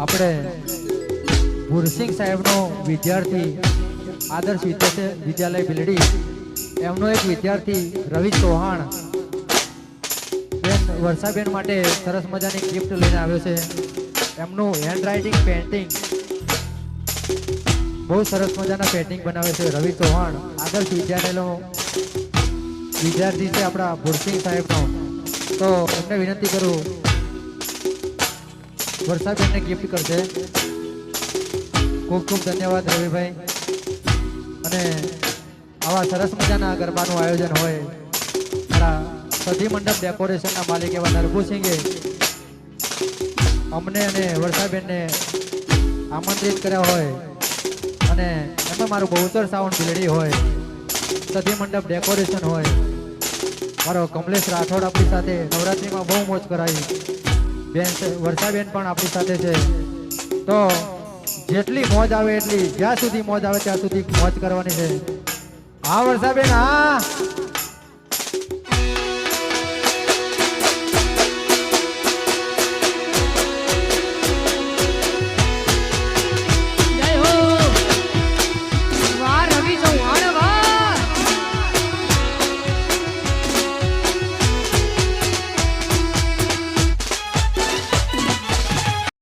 આપણે ભુરસિંહ સાહેબનો વિદ્યાર્થી આદર્શ વિદ્યાલય બિલડી એમનો એક વિદ્યાર્થી રવિ ચૌહાણ બેન વર્ષાબેન માટે સરસ મજાની ગિફ્ટ લઈને આવ્યો છે. એમનું હેન્ડ રાઇટિંગ પેન્ટિંગ બહુ સરસ મજાના પેન્ટિંગ બનાવે છે. રવિ ચૌહાણ આદર્શ વિદ્યાલયનો વિદ્યાર્થી છે આપણા ભુરસિંહ સાહેબનો. તો એમને વિનંતી કરું વર્ષાબેનને ગિફ્ટ કરશે. ખૂબ ખૂબ ધન્યવાદ રવિભાઈ. અને આવા સરસ મજાના ગરબાનું આયોજન હોય મારા સધી મંડપ ડેકોરેશનના માલિક એવા નરભુસિંહે અમને અને વર્ષાબેનને આમંત્રિત કર્યા હોય અને એમાં મારું બહુચર સાઉન્ડ બિલડી હોય, સધી મંડપ ડેકોરેશન હોય, મારો કમલેશ રાઠોડ આપણી સાથે નવરાત્રિમાં બહુ મોજ કરાવી, બેન વર્ષાબેન પણ આપણી સાથે છે. તો જેટલી મોજ આવે એટલી, જ્યાં સુધી મોજ આવે ત્યાં સુધી મોજ કરવાની છે. હા વર્ષાબેન, હા